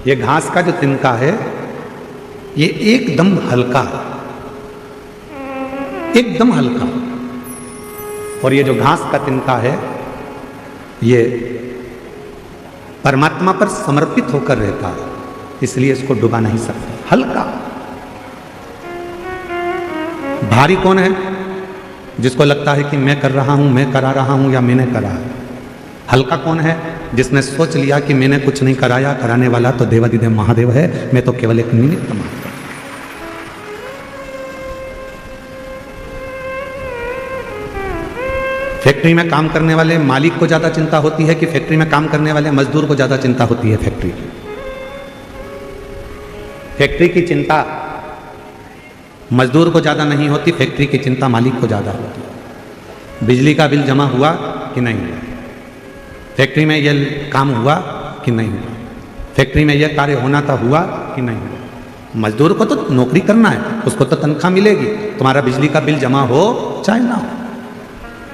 ये घास का जो तिनका है ये एकदम हल्का, एकदम हल्का, और ये जो घास का तिनका है ये परमात्मा पर समर्पित होकर रहता है, इसलिए इसको डुबा नहीं सकते। हल्का। भारी कौन है? जिसको लगता है कि मैं कर रहा हूं, मैं करा रहा हूं या मैंने करा है। हल्का कौन है? जिसने सोच लिया कि मैंने कुछ नहीं कराया, कराने वाला तो देवाधिदेव महादेव है, मैं तो केवल एक निमित्त मात्र। फैक्ट्री में काम करने वाले मालिक को ज्यादा चिंता होती है कि फैक्ट्री में काम करने वाले मजदूर को ज्यादा चिंता होती है? फैक्ट्री की चिंता मजदूर को ज्यादा नहीं होती, फैक्ट्री की चिंता मालिक को ज्यादा होती है। बिजली का बिल जमा हुआ कि नहीं हुआ, फैक्ट्री में यह काम हुआ कि नहीं हुआ, फैक्ट्री में यह कार्य होना था हुआ कि नहीं हुआ। मजदूर को तो नौकरी करना है, उसको तो तनख्वाह मिलेगी। तुम्हारा बिजली का बिल जमा हो चाहे ना हो,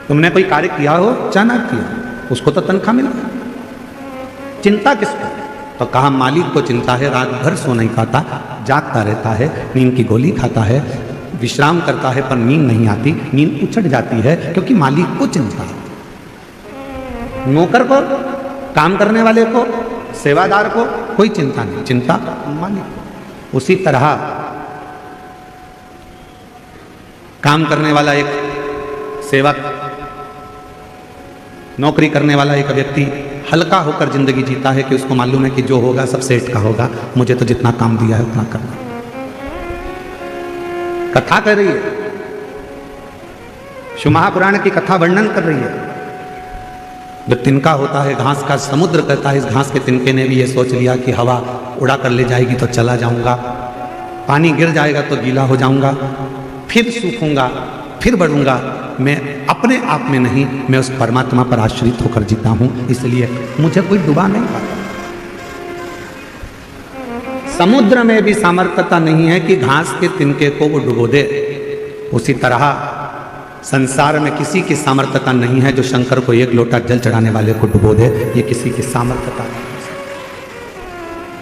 तुमने कोई कार्य किया हो चाहे ना किया, उसको तो तनख्वाह मिलेगी। चिंता किसको? तो कहा मालिक को चिंता है, रात भर सो नहीं पाता, जागता रहता है, नींद की गोली खाता है, विश्राम करता है, पर नींद नहीं आती, नींद उछट जाती है क्योंकि मालिक को चिंता है। नौकर को, काम करने वाले को, सेवादार को कोई चिंता नहीं, चिंता मालिक को। उसी तरह काम करने वाला एक सेवक, नौकरी करने वाला एक व्यक्ति हल्का होकर जिंदगी जीता है कि उसको मालूम है कि जो होगा सब सेठ का होगा, मुझे तो जितना काम दिया है उतना करना। कथा कर रही है, शिव महापुराण की कथा वर्णन कर रही है। जो तिनका होता है, घास का समुद्र कहता है, इस घास के तिनके ने भी ये सोच लिया कि हवा उड़ा कर ले जाएगी तो चला जाऊंगा, पानी गिर जाएगा तो गीला हो जाऊंगा, फिर सूखूंगा, फिर बढ़ूंगा। मैं अपने आप में नहीं, मैं उस परमात्मा पर आश्रित होकर जीता हूं, इसलिए मुझे कोई डुबा नहीं पाता। समुद्र में भी सामर्थ्यता नहीं है कि घास के तिनके को वो डुबो दे। उसी तरह संसार में किसी की सामर्थ्यता नहीं है जो शंकर को एक लोटा जल चढ़ाने वाले को डुबो दे, ये किसी की सामर्थ्यता नहीं।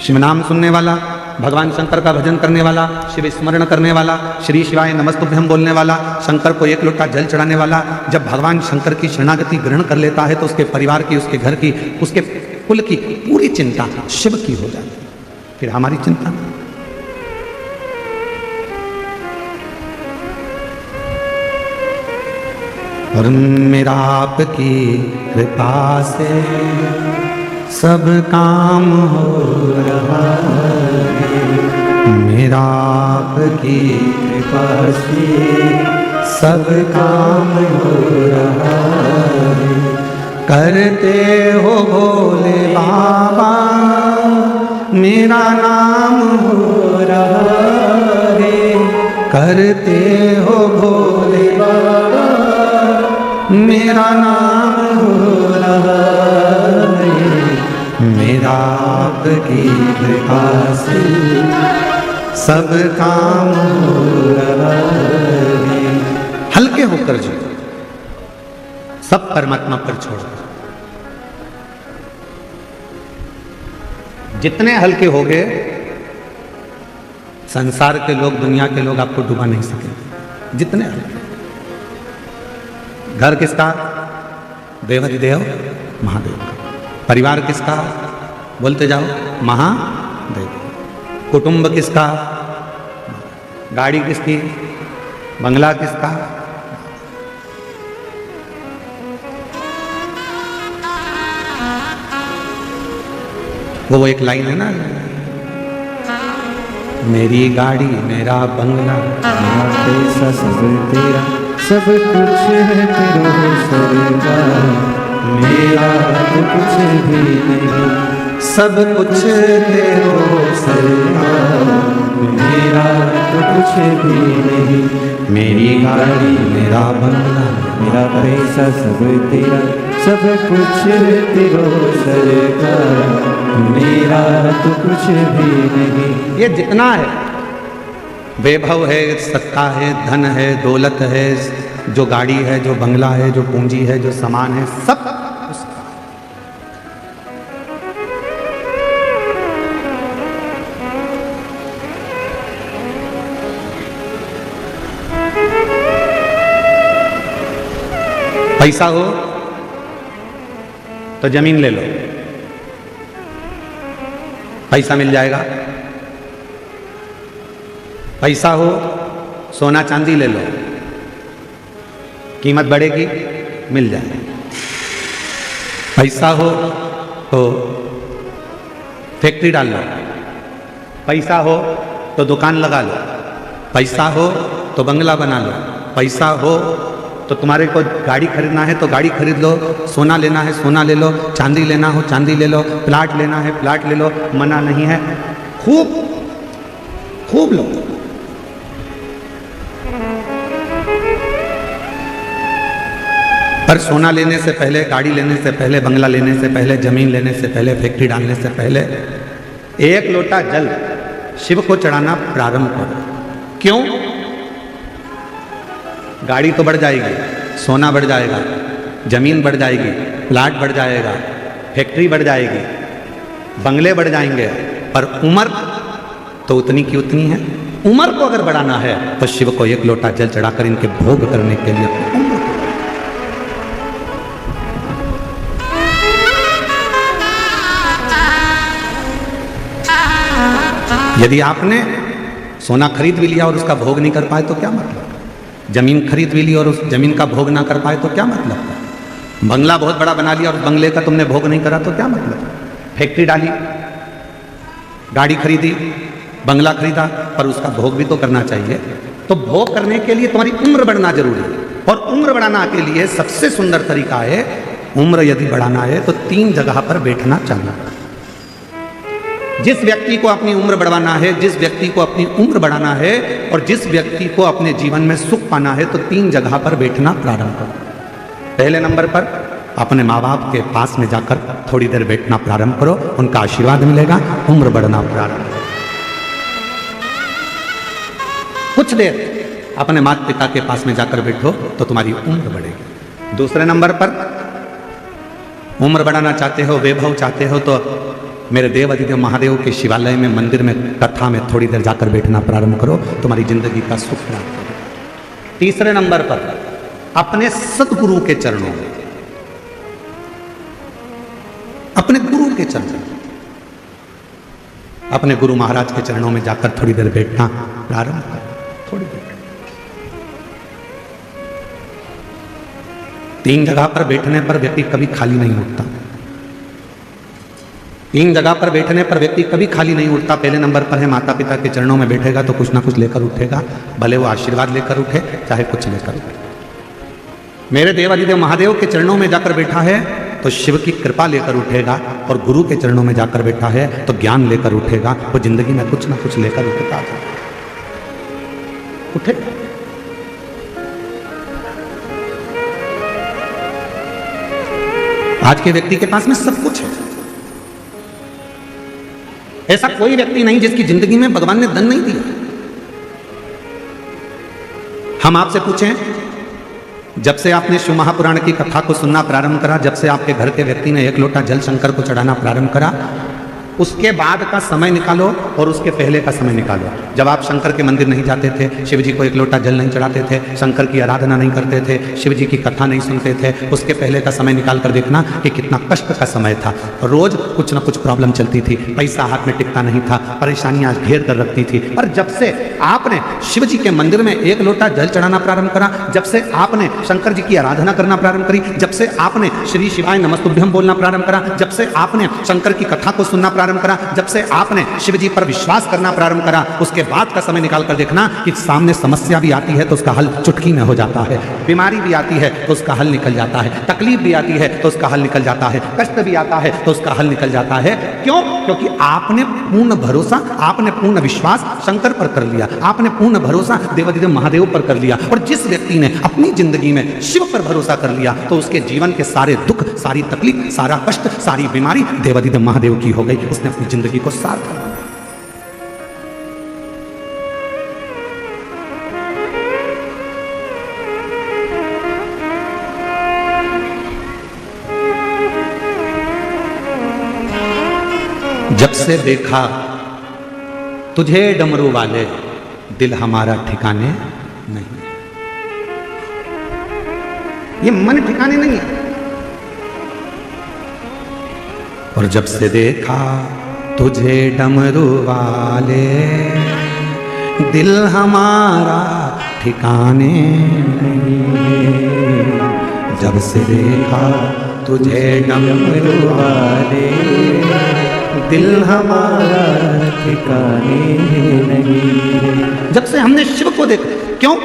शिव नाम सुनने वाला, भगवान शंकर का भजन करने वाला, शिव स्मरण करने वाला, श्री शिवाय नमस्तुभ्यम बोलने वाला, शंकर को एक लोटा जल चढ़ाने वाला, जब भगवान शंकर की शरणागति ग्रहण कर लेता है तो उसके परिवार की, उसके घर की, उसके कुल की पूरी चिंता शिव की हो जाती है, फिर हमारी चिंता नहीं। और मेरा आपकी कृपा से सब काम हो रहा है, मेरा आपकी कृपा से सब काम हो रहा है। करते हो भोले बाबा मेरा नाम हो रहा है, करते हो भोले बाबा मेरा नाम हो रहा है, मेरा आपकी कृपा से सब काम हो रहा है। हल्के होकर जी, सब परमात्मा पर छोड़कर। जितने हल्के हो गए, संसार के लोग, दुनिया के लोग आपको डुबा नहीं सकेंगे। जितने हल्के। घर किसका? देवाधिदेव महादेव का। परिवार किसका? बोलते जाओ, महादेव। कुटुंब किसका? गाड़ी किसकी? बंगला किसका? वो एक लाइन है ना, मेरी गाड़ी मेरा बंगला मेरा पैसा सब तेरा, सब कुछ है तेरा सरकार, मेरा तो कुछ भी नहीं, सब कुछ तेरा सरकार, मेरा तो कुछ भी नहीं। मेरी गाड़ी मेरा बंगला मेरा पैसा सब तेरा, सब कुछ तेरा सरकार, मेरा तो कुछ भी नहीं। ये जितना है, वैभव है, सत्ता है, धन है, दौलत है, जो गाड़ी है, जो बंगला है, जो पूंजी है, जो सामान है, सब उसका। पैसा हो तो जमीन ले लो, पैसा मिल जाएगा। पैसा हो सोना चांदी ले लो, कीमत बढ़ेगी, मिल जाएगी। पैसा हो तो फैक्ट्री डाल लो, पैसा हो तो दुकान लगा लो, पैसा हो तो बंगला बना लो, पैसा हो तो तुम्हारे को गाड़ी खरीदना है तो गाड़ी खरीद लो, सोना लेना है सोना ले लो, चांदी लेना हो चांदी ले लो, प्लाट लेना है प्लाट ले लो, मना नहीं है। खूब खूब लो। पर सोना लेने से पहले, गाड़ी लेने से पहले, बंगला लेने से पहले, जमीन लेने से पहले, फैक्ट्री डालने से पहले एक लोटा जल शिव को चढ़ाना प्रारंभ करो। क्यों? गाड़ी तो बढ़ जाएगी, सोना बढ़ जाएगा, जमीन बढ़ जाएगी, प्लाट बढ़ जाएगा, फैक्ट्री बढ़ जाएगी, बंगले बढ़ जाएंगे, पर उम्र तो उतनी की उतनी है। उम्र को अगर बढ़ाना है तो शिव को एक लोटा जल चढ़ाकर इनके भोग करने के लिए उम्र। यदि आपने सोना खरीद भी लिया और उसका भोग नहीं कर पाए तो क्या मतलब? जमीन खरीद भी ली और उस जमीन का भोग ना कर पाए तो क्या मतलब? बंगला बहुत बड़ा बना लिया और उस बंगले का तुमने भोग नहीं करा तो क्या मतलब? फैक्ट्री डाली, गाड़ी खरीदी, बंगला खरीदा, पर उसका भोग भी तो करना चाहिए। तो भोग करने के लिए तुम्हारी उम्र बढ़ना जरूरी है, और उम्र बढ़ाना के लिए सबसे सुंदर तरीका है, उम्र यदि बढ़ाना है तो 3 जगह पर बैठना चाहिए। जिस व्यक्ति को अपनी उम्र बढ़ाना है, जिस व्यक्ति को अपनी उम्र बढ़ाना है और जिस व्यक्ति को अपने जीवन में सुख पाना है तो 3 जगह पर बैठना प्रारंभ करो। पहले नंबर पर अपने माँ बाप के पास में जाकर थोड़ी देर बैठना प्रारंभ करो, उनका आशीर्वाद मिलेगा, उम्र बढ़ना प्रारंभ करो। कुछ देर अपने माता पिता के पास में जाकर बैठो तो तुम्हारी उम्र बढ़ेगी। दूसरे नंबर पर उम्र बढ़ाना चाहते हो, वैभव चाहते हो, तो मेरे देव अधिदेव महादेव के शिवालय में, मंदिर में, कथा में थोड़ी देर जाकर बैठना प्रारंभ करो, तुम्हारी जिंदगी का सुख प्राप्त करो। तीसरे नंबर पर अपने सदगुरु के चरणों में, अपने गुरु के चरणों में, अपने गुरु महाराज के चरणों में जाकर थोड़ी देर बैठना प्रारंभ करो। थोड़ी देर 3 जगह पर बैठने पर व्यक्ति कभी खाली नहीं उठता। 3 जगह पर बैठने पर व्यक्ति कभी खाली नहीं उठता। पहले नंबर पर है माता पिता के चरणों में बैठेगा तो कुछ ना कुछ लेकर उठेगा, भले वो आशीर्वाद लेकर उठे चाहे कुछ लेकर उठे। मेरे देव अधिदेव महादेव के चरणों में जाकर बैठा है तो शिव की कृपा लेकर उठेगा, और गुरु के चरणों में जाकर बैठा है तो ज्ञान लेकर उठेगा। वो जिंदगी में कुछ ना कुछ लेकर उठता है, उठे। आज के व्यक्ति के पास में सब कुछ है। ऐसा कोई व्यक्ति नहीं जिसकी जिंदगी में भगवान ने धन नहीं दिया। हम आपसे पूछें, जब से आपने शिव महापुराण की कथा को सुनना प्रारंभ करा, जब से आपके घर के व्यक्ति ने 1 लोटा जल शंकर को चढ़ाना प्रारंभ करा, उसके बाद का समय निकालो और उसके पहले का समय निकालो। जब आप शंकर के मंदिर नहीं जाते थे, शिव जी को 1 लोटा जल नहीं चढ़ाते थे, शंकर की आराधना नहीं करते थे, शिव जी की कथा नहीं सुनते थे, उसके पहले का समय निकाल कर देखना कि कितना कष्ट का समय था। रोज कुछ ना कुछ प्रॉब्लम चलती थी, पैसा हाथ में टिकता नहीं था, परेशानियां घेर कर रखती थी। पर जब से आपने शिव जी के मंदिर में 1 लोटा जल चढ़ाना प्रारंभ करा, जब से आपने शंकर जी की आराधना करना प्रारंभ करी, जब से आपने श्री शिवाय नमस्तुभ्यम बोलना प्रारंभ करा, जब से आपने शंकर की कथा को सुनना प्रारंभ करा, जब से आपने शिव जी पर विश्वास करना प्रारंभ करा, उसके बाद का समय निकाल कर देखना कि सामने समस्या भी आती है तो उसका हल चुटकी में हो जाता है, बीमारी भी आती है तो उसका हल निकल जाता है, तकलीफ भी आती है तो उसका हल निकल जाता है, कष्ट भी आता है तो उसका हल निकल जाता है। क्यों? क्योंकि आपने पूर्ण भरोसा, आपने पूर्ण विश्वास शंकर पर कर लिया, आपने पूर्ण भरोसा देवाधिदेव महादेव पर कर लिया। और जिस व्यक्ति ने अपनी जिंदगी में शिव पर भरोसा कर लिया तो उसके जीवन के सारे दुख, सारी तकलीफ, सारा कष्ट, सारी बीमारी देवाधिदेव महादेव की हो गई। उसने अपनी जिंदगी को सार्थक बनाया। जब से देखा तुझे डमरू वाले, दिल हमारा ठिकाने नहीं। ये मन ठिकाने नहीं है। और जब से देखा तुझे डमरू वाले, दिल हमारा ठिकाने नहीं। जब से देखा तुझे डमरू वाले, दिल हमारा ठिकाने नहीं। जब से हमने शिव को देखा, क्यों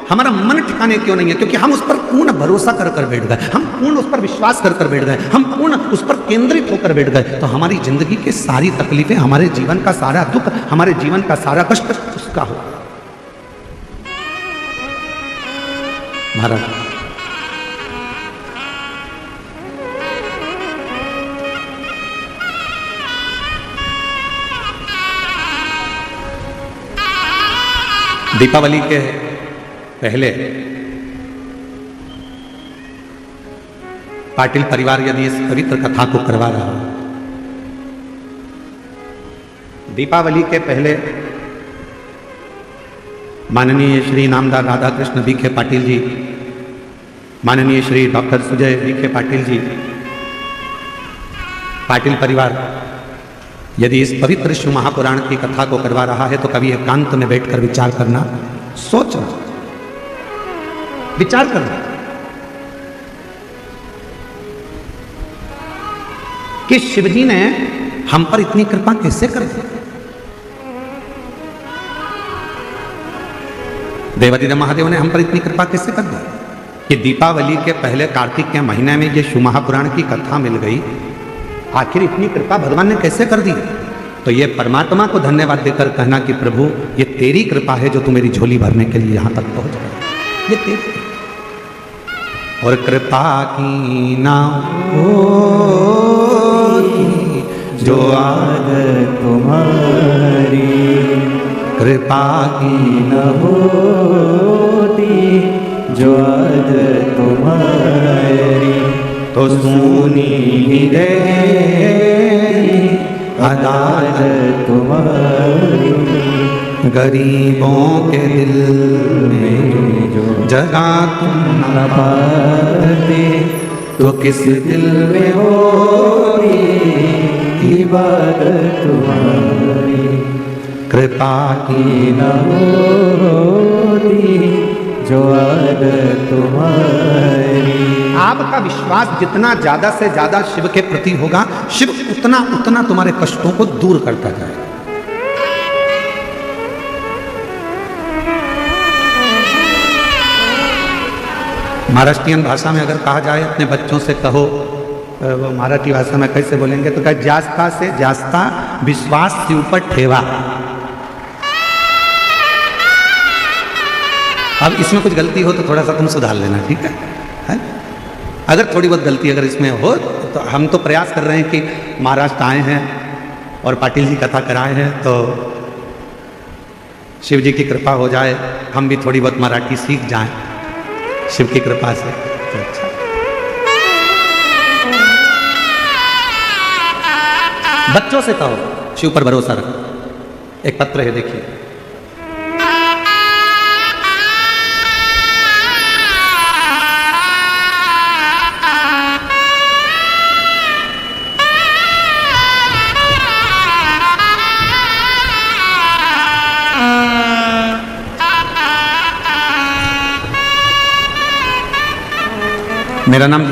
हमारा मन ठिकाने क्यों नहीं है? क्योंकि हम उस पर पूर्ण भरोसा कर कर बैठ गए, हम पूर्ण उस पर विश्वास कर कर बैठ गए, हम पूर्ण उस पर केंद्रित होकर बैठ गए। तो हमारी जिंदगी की सारी तकलीफें, हमारे जीवन का सारा दुख, हमारे जीवन का सारा कष्ट उसका हो। महाराज दीपावली के पहले पाटिल परिवार यदि इस पवित्र कथा को करवा रहा हो, दीपावली के पहले माननीय श्री नामदार राधा कृष्ण बीखे पाटिल जी, माननीय श्री डॉक्टर सुजय बीखे पाटिल जी, पाटिल परिवार यदि इस पवित्र शिव महापुराण की कथा को करवा रहा है तो कभी एकांत में बैठकर विचार करना, सोचना, विचार करना कि शिवजी ने हम पर इतनी कृपा कैसे कर दी। देवादिदेव महादेव ने हम पर इतनी कृपा कैसे कर दी कि दीपावली के पहले कार्तिक के महीने में ये शिव महापुराण की कथा मिल गई। आखिर इतनी कृपा भगवान ने कैसे कर दी? तो ये परमात्मा को धन्यवाद देकर कहना कि प्रभु ये तेरी कृपा है जो तू मेरी झोली भरने के लिए यहां तक पहुंच गया, ये तेरी। और कृपा की ना हो जो आदत तुम्हारी, कृपा की न होती जो आदत तुम्हारी, तो सुनी ही गई अदालत तुम्हारी। गरीबों के दिल में जो जगह तुम न पाते, तो किस दिल में होती इबादत तुम्हारी। कृपा की न होती जो आदत तुम्हारी। आपका विश्वास जितना ज्यादा से ज्यादा शिव के प्रति होगा, शिव उतना उतना तुम्हारे कष्टों को दूर करता जाएगा। महाराष्ट्रियन भाषा में अगर कहा जाए अपने बच्चों से कहो, वो मराठी भाषा में कैसे बोलेंगे तो कहे जास्ता से जास्ता विश्वास शिव पर ठेवा। अब इसमें कुछ गलती हो तो थोड़ा सा तुम सुधार लेना, ठीक है? अगर थोड़ी बहुत गलती अगर इसमें हो तो हम तो प्रयास कर रहे हैं कि महाराष्ट्र आए हैं और पाटिल जी कथा कराए हैं तो शिव जी की कृपा हो जाए, हम भी थोड़ी बहुत मराठी सीख जाएं शिव की कृपा से। तो अच्छा, बच्चों से कहो शिव पर भरोसा रखो। एक पत्र है, देखिए। मेरा नाम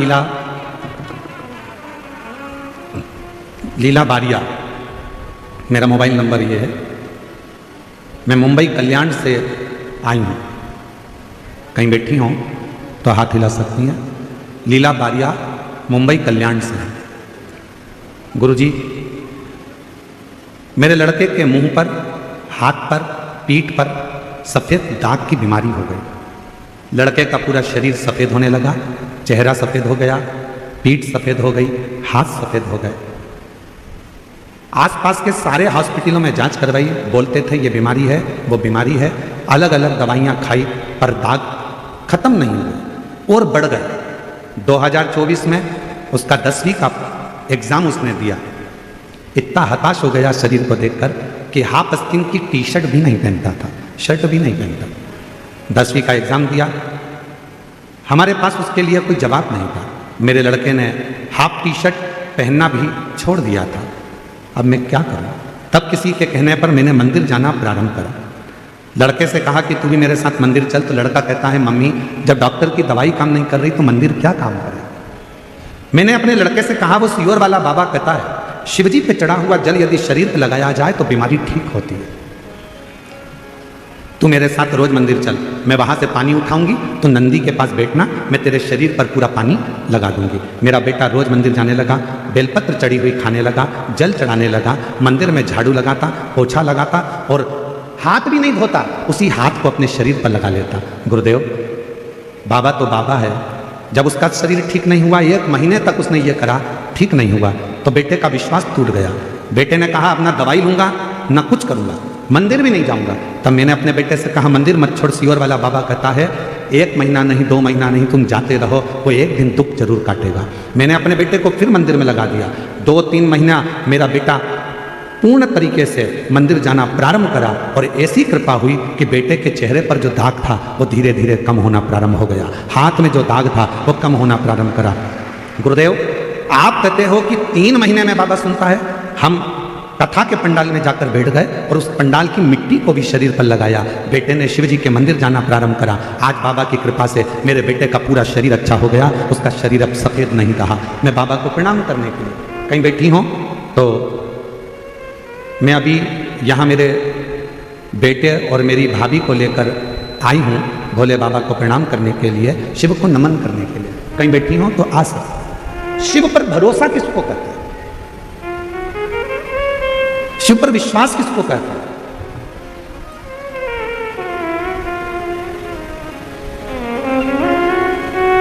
लीला बारिया, मेरा मोबाइल नंबर ये है। मैं मुंबई कल्याण से आई हूँ, कहीं बैठी हूँ तो हाथ हिला सकती हैं। लीला बारिया मुंबई कल्याण से है। गुरुजी, मेरे लड़के के मुंह पर, हाथ पर, पीठ पर सफ़ेद दाग की बीमारी हो गई। लड़के का पूरा शरीर सफ़ेद होने लगा, चेहरा सफ़ेद हो गया, पीठ सफ़ेद हो गई, हाथ सफ़ेद हो गए। आसपास के सारे हॉस्पिटलों में जांच करवाई, बोलते थे ये बीमारी है, वो बीमारी है। अलग अलग दवाइयाँ खाई पर दाग खत्म नहीं हुए और बढ़ गए। 2024 में उसका 10वीं का एग्ज़ाम उसने दिया। इतना हताश हो गया शरीर को देखकर कि हाफ आस्तीन की टी शर्ट भी नहीं पहनता था, शर्ट भी नहीं पहनता। 10वीं का एग्ज़ाम दिया, हमारे पास उसके लिए कोई जवाब नहीं था। मेरे लड़के ने हाफ टी शर्ट पहनना भी छोड़ दिया था। अब मैं क्या करूं? तब किसी के कहने पर मैंने मंदिर जाना प्रारंभ करा। लड़के से कहा कि तू भी मेरे साथ मंदिर चल। तो लड़का कहता है, मम्मी जब डॉक्टर की दवाई काम नहीं कर रही तो मंदिर क्या काम करे। मैंने अपने लड़के से कहा, वो सियोर वाला बाबा कहता है शिवजी पे चढ़ा हुआ जल यदि शरीर पे लगाया जाए तो बीमारी ठीक होती है। तू मेरे साथ रोज मंदिर चल, मैं वहां से पानी उठाऊंगी, तो नंदी के पास बैठना, मैं तेरे शरीर पर पूरा पानी लगा दूंगी। मेरा बेटा रोज मंदिर जाने लगा, बेलपत्र चढ़ी हुई खाने लगा, जल चढ़ाने लगा, मंदिर में झाड़ू लगाता, पोछा लगाता और हाथ भी नहीं धोता, उसी हाथ को अपने शरीर पर लगा लेता। गुरुदेव, बाबा तो बाबा है। जब उसका शरीर ठीक नहीं हुआ, 1 महीने तक उसने ये करा, ठीक नहीं हुआ, तो बेटे का विश्वास टूट गया। बेटे ने कहा, अब ना दवाई लूंगा ना कुछ करूंगा, मंदिर भी नहीं जाऊंगा। तब मैंने अपने बेटे से कहा, मंदिर मत छोड़, सियोर वाला बाबा कहता है 1 महीना नहीं 2 महीना नहीं, तुम जाते रहो, वो एक दिन दुख जरूर काटेगा। मैंने अपने बेटे को फिर मंदिर में लगा दिया। 2-3 महीना मेरा बेटा पूर्ण तरीके से मंदिर जाना प्रारंभ करा और ऐसी कृपा हुई कि बेटे के चेहरे पर जो दाग था वो धीरे धीरे कम होना प्रारंभ हो गया। हाथ में जो दाग था वो कम होना प्रारंभ करा। गुरुदेव, आप कहते हो कि 3 महीने में बाबा सुनता है। हम कथा के पंडाल में जाकर बैठ गए और उस पंडाल की मिट्टी को भी शरीर पर लगाया। बेटे ने शिव जी के मंदिर जाना प्रारंभ करा। आज बाबा की कृपा से मेरे बेटे का पूरा शरीर अच्छा हो गया, उसका शरीर अब सफ़ेद नहीं रहा। मैं बाबा को प्रणाम करने के लिए कहीं बैठी हूँ तो मैं अभी यहाँ मेरे बेटे और मेरी भाभी को लेकर आई हूँ भोले बाबा को प्रणाम करने के लिए, शिव को नमन करने के लिए। कहीं बैठी हूँ तो आ सकते। शिव पर भरोसा किसको कहते हैं? शिव पर विश्वास किसको कहते हैं?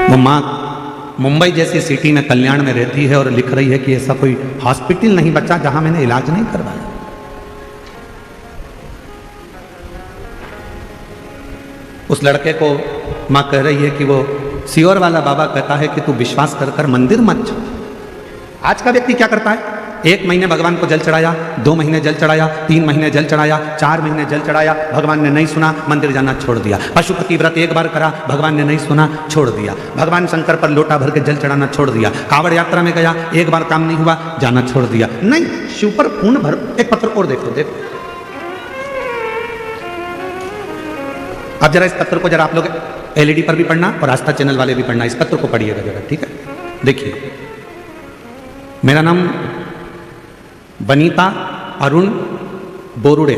वो माँ मुंबई जैसी सिटी में कल्याण में रहती है और लिख रही है कि ऐसा कोई हॉस्पिटल नहीं बचा जहां मैंने इलाज नहीं करवाया। उस लड़के को माँ कह रही है कि वो सियोर वाला बाबा कहता है कि तू विश्वास कर कर मंदिर मत जा। आज का व्यक्ति क्या करता है? 1 महीने भगवान को जल चढ़ाया, 2 महीने जल चढ़ाया, 3 महीने जल चढ़ाया, 4 महीने जल चढ़ाया, भगवान ने नहीं सुना, मंदिर जाना छोड़ दिया। पशुपति व्रत 1 बार करा, भगवान ने नहीं सुना, छोड़ दिया। भगवान शंकर पर लोटा भर के जल चढ़ाना छोड़ दिया। कांवड़ यात्रा में गया, 1 बार काम नहीं हुआ, जाना छोड़ दिया। नहीं, शिव पर पूर्ण भर। एक पत्र और देखो, देखो अब जरा इस पत्र को जरा आप लोग एलईडी पर भी पढ़ना और आस्था चैनल वाले भी पढ़ना। इस पत्र को पढ़िएगा जरा, ठीक है? देखिए, मेरा नाम वनीता अरुण बोरुड़े,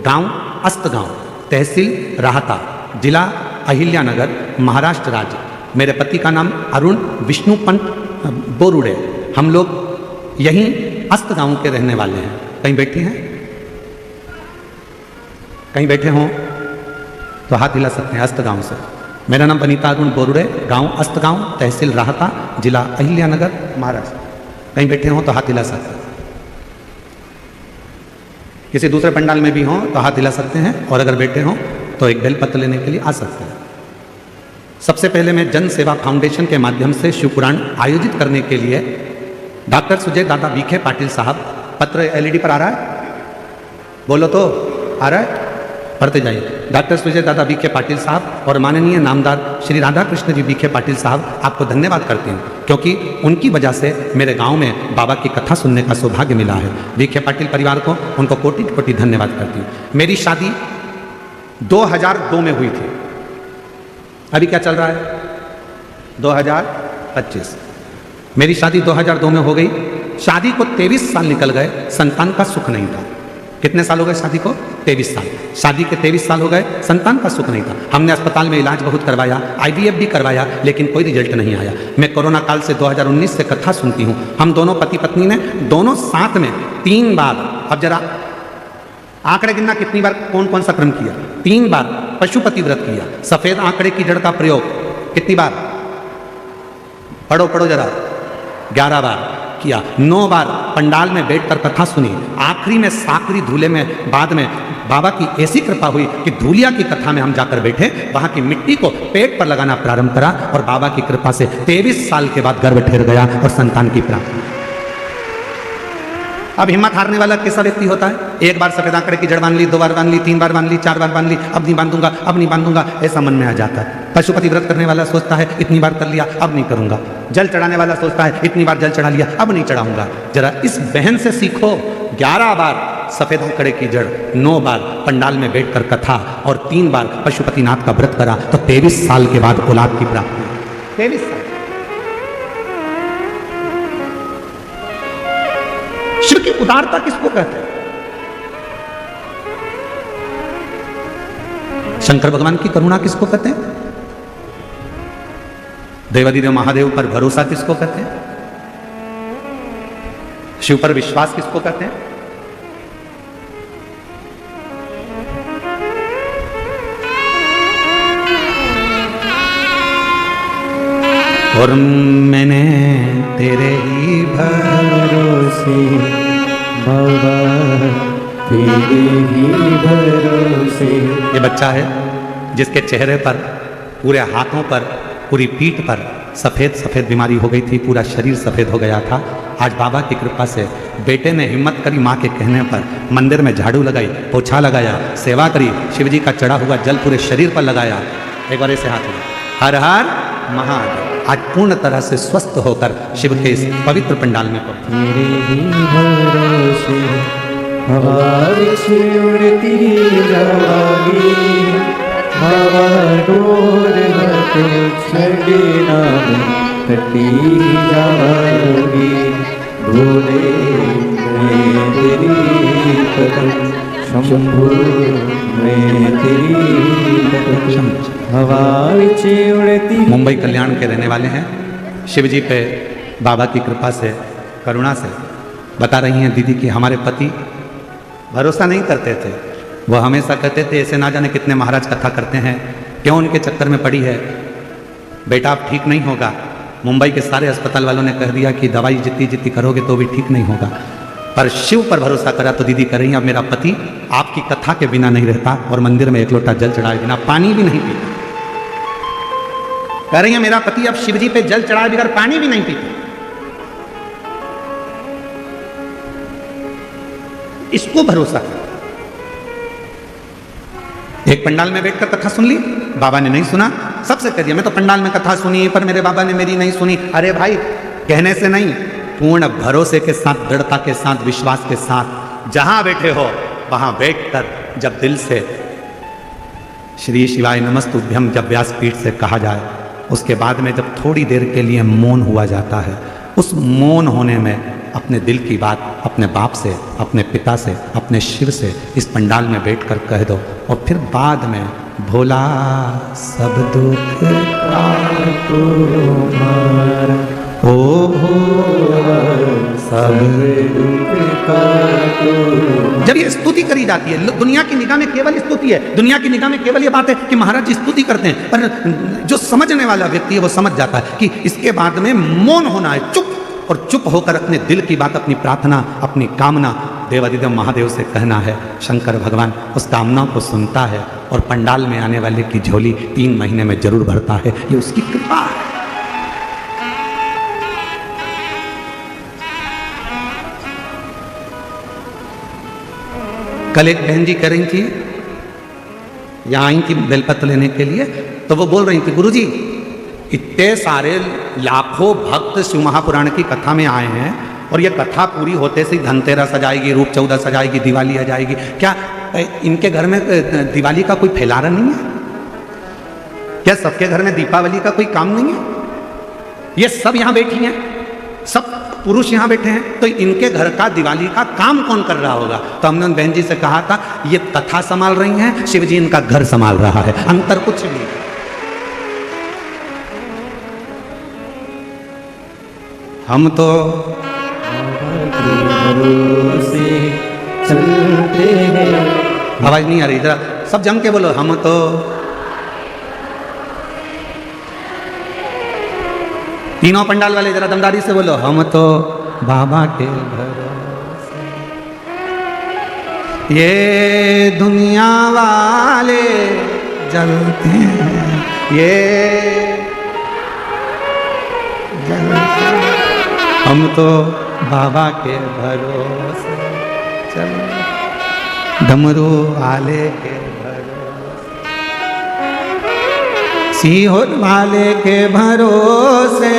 गांव अस्तगांव, तहसील राहता, जिला अहिल्यानगर, महाराष्ट्र राज्य। मेरे पति का नाम अरुण विष्णुपंत बोरुड़े। हम लोग यहीं अस्तगांव के रहने वाले हैं। कहीं बैठे हैं? कहीं बैठे हों तो हाथ हिला सकते हैं। अस्तगांव से। मेरा नाम वनीता अरुण बोरुड़े, गांव अस्तगांव, तहसील राहता, जिला अहिल्यानगर, महाराष्ट्र। कहीं बैठे हों तो हाथ हिला सकते हैं। किसी दूसरे पंडाल में भी हों तो हाथ हिला सकते हैं, और अगर बैठे हों तो एक बेलपत्र लेने के लिए आ सकते हैं। सबसे पहले मैं जन सेवा फाउंडेशन के माध्यम से शिव पुराण आयोजित करने के लिए डॉक्टर सुजय दादा विखे पाटिल साहब, पत्र एलईडी पर आ रहा है? बोलो तो, आ रहा है? पढ़ते जाइए। डॉक्टर सुजय दादा विखे पाटिल साहब और माननीय नामदार श्री राधा कृष्ण जी विखे पाटिल साहब, आपको धन्यवाद करते हैं, क्योंकि उनकी वजह से मेरे गांव में बाबा की कथा सुनने का सौभाग्य मिला है। विखे पाटिल परिवार को उनको कोटि कोटि धन्यवाद करती हूँ। मेरी शादी 2002 में हुई थी। अभी क्या चल रहा है? 2025। मेरी शादी 2002 में हो गई। शादी को 23 साल निकल गए, संतान का सुख नहीं था। कितने साल हो गए शादी को? 23 साल। शादी के 23 साल हो गए, संतान का सुख नहीं था। हमने अस्पताल में इलाज बहुत करवाया, IVF भी करवाया, लेकिन कोई रिजल्ट नहीं आया। मैं कोरोना काल से 2019 से कथा सुनती हूँ। हम दोनों पति पत्नी ने दोनों साथ में 3 बार, अब जरा आंकड़े गिनना कितनी बार कौन कौन सा क्रम किया? 3 बार पशुपति व्रत किया। सफेद आंकड़े की जड़ का प्रयोग कितनी बार? पढ़ो जरा। 11 बार किया। 9 बार पंडाल में बैठकर कथा सुनी। आखिरी में साकरी धूले में बाद में बाबा की ऐसी कृपा हुई कि धूलिया की कथा में हम जाकर बैठे, वहां की मिट्टी को पेट पर लगाना प्रारंभ करा और बाबा की कृपा से 23 साल के बाद गर्भ ठहर गया और संतान की प्राप्ति। अब हिम्मत हारने वाला कैसा व्यक्ति होता है? 1 बार सफेद आंकड़े की जड़ बांध ली, 2 बार बांध ली, 3 बार बांध ली, 4 बार बांध ली, अब नहीं बांधूंगा, अब नहीं बांधूंगा, ऐसा मन में आ जाता है। पशुपति व्रत करने वाला सोचता है इतनी बार कर लिया अब नहीं करूंगा। जल चढ़ाने वाला सोचता है इतनी बार जल चढ़ा लिया अब नहीं चढ़ाऊंगा। जरा इस बहन से सीखो, 11 बार सफेद आंकड़े की जड़, 9 बार पंडाल में बैठकर कथा और 3 बार पशुपतिनाथ का व्रत करा तो 23 साल के बाद औलाद की प्राप्ति। 23 साल। शिव की उदारता किसको कहते हैं? शंकर भगवान की करुणा किसको कहते हैं? देवादिदेव महादेव पर भरोसा किसको कहते हैं? शिव पर विश्वास किसको कहते हैं? और मैंने तेरे ही भरोसे बाबा, तेरे ही भरोसे। ये बच्चा है जिसके चेहरे पर, पूरे हाथों पर, पूरी पीठ पर सफ़ेद सफ़ेद बीमारी हो गई थी, पूरा शरीर सफ़ेद हो गया था। आज बाबा की कृपा से बेटे ने हिम्मत करी, माँ के कहने पर मंदिर में झाड़ू लगाई, पोछा लगाया, सेवा करी, शिवजी का चढ़ा हुआ जल पूरे शरीर पर लगाया। एक बार ऐसे हाथ लगा, हर हर महादेव। आज पूर्ण तरह से स्वस्थ होकर शिव के इस पवित्र पंडाल में मुंबई कल्याण के रहने वाले हैं। शिव जी पे बाबा की कृपा से, करुणा से बता रही हैं दीदी कि हमारे पति भरोसा नहीं करते थे। वह हमेशा कहते थे ऐसे ना जाने कितने महाराज कथा करते हैं, क्यों उनके चक्कर में पड़ी है, बेटा आप ठीक नहीं होगा। मुंबई के सारे अस्पताल वालों ने कह दिया कि दवाई जितनी जितनी करोगे तो भी ठीक नहीं होगा, पर शिव पर भरोसा करा तो दीदी कह रही हैं अब मेरा पति आपकी कथा के बिना नहीं रहता और मंदिर में एक लोटा जल चढ़ाए बिना पानी भी नहीं पीता। कह रही हैं मेरा पति अब शिव जी पे जल चढ़ाए बगैर पानी भी नहीं पीता। इसको भरोसा कर। एक पंडाल में बैठकर कथा सुन ली, बाबा ने नहीं सुना, सबसे कह दिया मैं तो पंडाल में कथा सुनी पर मेरे बाबा ने मेरी नहीं सुनी। अरे भाई, कहने से नहीं, पूर्ण भरोसे के साथ, दृढ़ता के साथ, विश्वास के साथ जहां बैठे हो वहां बैठकर जब दिल से श्री शिवाय नमस्तुभ्यम जब व्यासपीठ से कहा जाए, उसके बाद में जब थोड़ी देर के लिए मौन हुआ जाता है, उस मौन होने में अपने दिल की बात अपने बाप से, अपने पिता से, अपने शिव से इस पंडाल में बैठकर कह दो और फिर बाद में भोला सब दुख तुम्हारा, ओ भोला सब दुख का। जब ये स्तुति करी जाती है, दुनिया की निगाह में केवल स्तुति है, दुनिया की निगाह में केवल ये बात है कि महाराज जी स्तुति करते हैं, पर जो समझने वाला व्यक्ति है वो समझ जाता है कि इसके बाद में मौन होना है, चुप, और चुप होकर अपने दिल की बात, अपनी प्रार्थना, अपनी कामना देवादिदेव महादेव से कहना है। शंकर भगवान उस कामना को सुनता है और पंडाल में आने वाले की झोली 3 महीने में जरूर भरता है। ये उसकी कृपा है। कल एक बहन जी कह रही थी, यहाँ आई थी बेलपत्र लेने के लिए, तो वो बोल रही थी गुरुजी इतने सारे लाखों भक्त शिव महापुराण की कथा में आए हैं और ये कथा पूरी होते से धनतेरस आ जाएगी, रूप 14 आ जाएगी, दिवाली आ जाएगी, क्या इनके घर में दिवाली का कोई फैलारा नहीं है? क्या सबके घर में दीपावली का कोई काम नहीं है? ये सब यहाँ बैठी हैं, सब पुरुष यहाँ बैठे हैं, तो इनके घर का दिवाली का काम कौन कर रहा होगा? तो हमने उन बहन जी से कहा था ये कथा संभाल रही हैं, शिव जी इनका घर संभाल रहा है, अंतर कुछ नहीं। हम तो चलते हैं, आवाज नहीं आ रही, जरा सब जम के बोलो, हम तो तीनों पंडाल वाले जरा दमदारी से बोलो, हम तो बाबा के भरोसे। ये दुनिया वाले जलते हैं, ये जलते हैं, हम तो बाबा के भरोसे चल, डमरू वाले के भरोसे। सीहोर वाले के भरोसे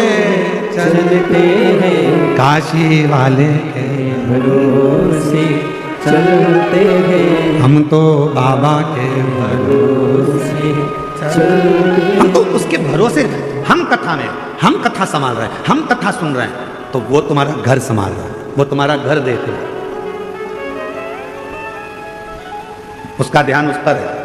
चलते हैं, काशी वाले के भरोसे चलते हैं, हम तो बाबा के भरोसे चलते हम तो उसके भरोसे। हम कथा में, हम कथा संभाल रहे हैं, हम कथा सुन रहे हैं, तो वो तुम्हारा घर संभाल रहा है, वो तुम्हारा घर देख रहा है, उसका ध्यान उस पर है।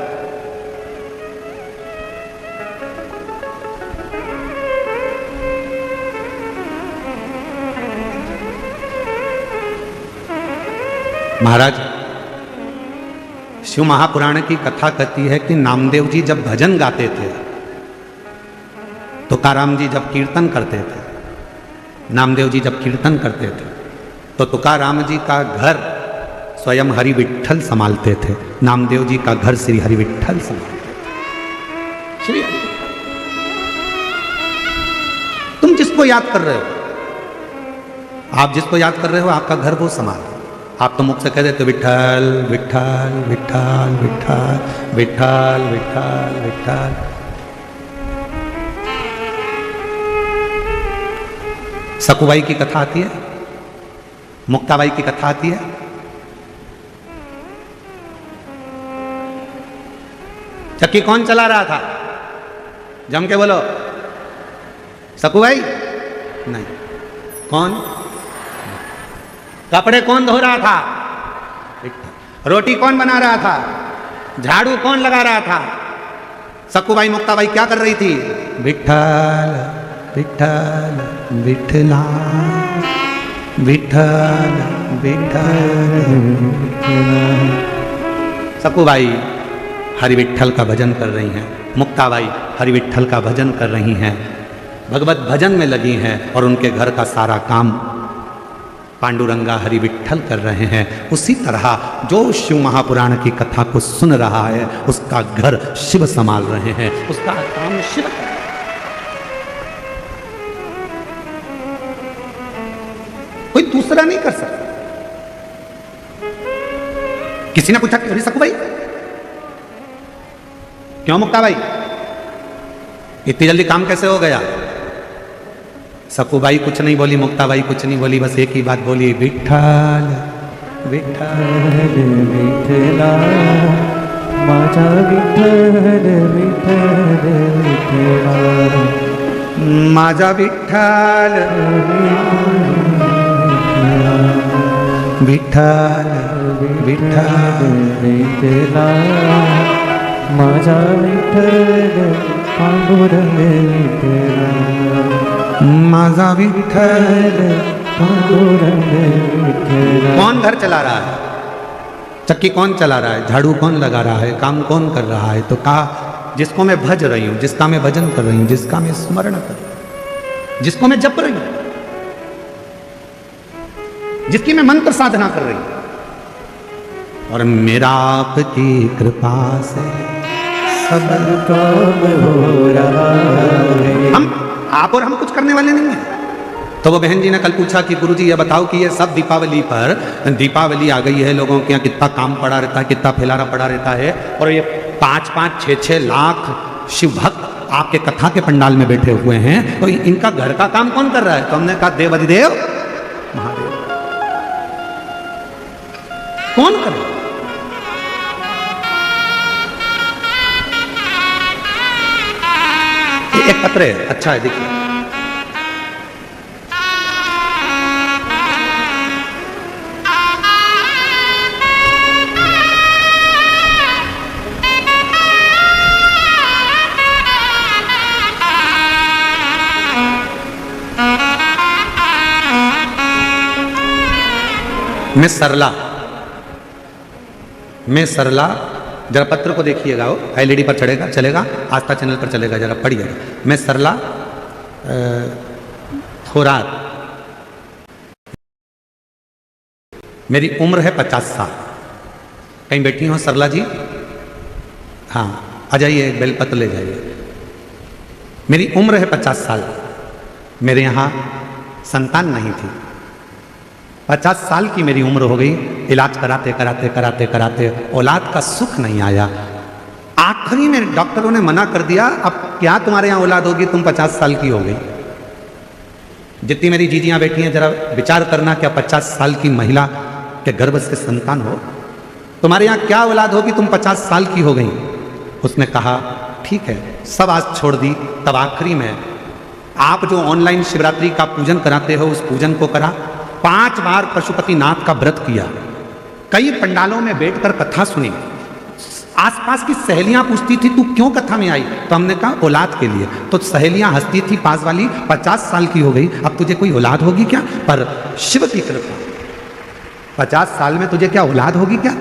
महाराज, शिव महापुराण की कथा कहती है कि नामदेव जी जब भजन गाते थे, तुकाराम जी जब कीर्तन करते थे, नामदेव जी जब कीर्तन करते थे, तो तुकाराम जी का घर स्वयं हरि विठ्ठल संभालते थे, नामदेव जी का घर श्री हरि विठ्ठल संभालते थे। श्री हरि, तुम जिसको याद कर रहे हो, आप जिसको याद कर रहे हो, आपका घर वो संभाल रहा है। आप तो मुख से कह देते हो विठ्ठल विठ्ठल विठ्ठल विठ्ठल विठ्ठल विठ्ठल विठ्ठल। सकुबाई की कथा आती है, मुक्ताबाई की कथा आती है। चक्की कौन चला रहा था? जम के बोलो। सकुबाई? नहीं। कौन? कपड़े कौन धो रहा था? रोटी कौन बना रहा था? झाड़ू कौन लगा रहा था? सकुबाई मुक्ताबाई क्या कर रही थी? विठ्ठल विठ्ठल विठ्ठला विठ्ठल विठ्ठल। सकुबाई हरि विठ्ठल का भजन कर रही हैं, मुक्ताबाई हरि विठ्ठल का भजन कर रही हैं, भगवत भजन में लगी हैं, और उनके घर का सारा काम पांडुरंगा हरि विठ्ठल कर रहे हैं। उसी तरह जो शिव महापुराण की कथा को सुन रहा है, उसका घर शिव संभाल रहे हैं, उसका काम शिव कर रहे हैं। कोई दूसरा नहीं कर सकता। किसी ने पूछा कि सकुबाई क्यों मुक्ताबाई इतनी जल्दी काम कैसे हो गया? सकुबाई कुछ नहीं बोली, मुक्ताबाई कुछ नहीं बोली, बस एक ही बात बोली, विठ्ठल विठ्ठल विठ्ठला माझा विठ्ठल विठ्ठल विठ्ठला माझा विठ्ठल विठ्ठल विठ्ठल विठ्ठला माझा विठ्ठल पांडुरंग विठ्ठला माझा विठ्ठल पांडुरंग विठ्ठला। कौन घर चला रहा है? चक्की कौन चला रहा है? झाड़ू कौन लगा रहा है? काम कौन कर रहा है? तो कहा जिसको मैं भज रही हूं, जिसका मैं भजन कर रही हूं, जिसका मैं स्मरण कर रही हूं, जिसको मैं जप रही हूं, जिसकी मैं मंत्र साधना कर रही हूं, और मेरा आपकी कृपा से सब काम हो रहा है। हम आप और हम कुछ करने वाले नहीं हैं। तो वो बहन जी ने कल पूछा कि गुरुजी ये बताओ कि ये सब दीपावली पर, दीपावली आ गई है, लोगों के यहाँ कितना काम पड़ा रहता है, कितना फैलाना पड़ा रहता है, और ये 5-5, 6-6 लाख शिव भक्त आपके कथा के पंडाल में बैठे हुए हैं, तो इनका घर का काम कौन कर रहा है? तो हमने कहा देव अधिदेव महादेव। कौन करे? एक पत्र है, अच्छा है, देखिए। मैं सरला जरा पत्र को देखिएगा, वो एलईडी पर चलेगा, आस्था चैनल पर चलेगा, जरा पढ़िएगा। मैं सरला थोरात, मेरी उम्र है 50 साल। कहीं बैठी हो सरला जी? हाँ, आ जाइए, बेलपत्र ले जाइए। मेरी उम्र है 50 साल। मेरे यहाँ संतान नहीं थी। 50 साल की मेरी उम्र हो गई, इलाज कराते कराते कराते कराते औलाद का सुख नहीं आया। आखिरी में डॉक्टरों ने मना कर दिया, अब क्या तुम्हारे यहाँ औलाद होगी, तुम 50 साल की हो गई। जितनी मेरी जीजियां बैठी हैं, जरा विचार करना, क्या 50 साल की महिला के गर्भ से संतान हो, तुम्हारे यहाँ क्या औलाद होगी, तुम 50 साल की हो गई। उसने कहा ठीक है, सब आज छोड़ दी। तब आखिरी में आप जो ऑनलाइन शिवरात्रि का पूजन कराते हो, उस पूजन को करा, 5 बार पशुपतिनाथ का व्रत किया, कई पंडालों में बैठकर कथा सुनी। आसपास की सहेलियां पूछती थी तू क्यों कथा में आई, तो हमने कहा औलाद के लिए। तो सहेलियां हंसती थी, पास वाली 50 साल की हो गई, अब तुझे कोई औलाद होगी क्या। पर शिव की कृपा, 50 साल में तुझे क्या औलाद होगी क्या।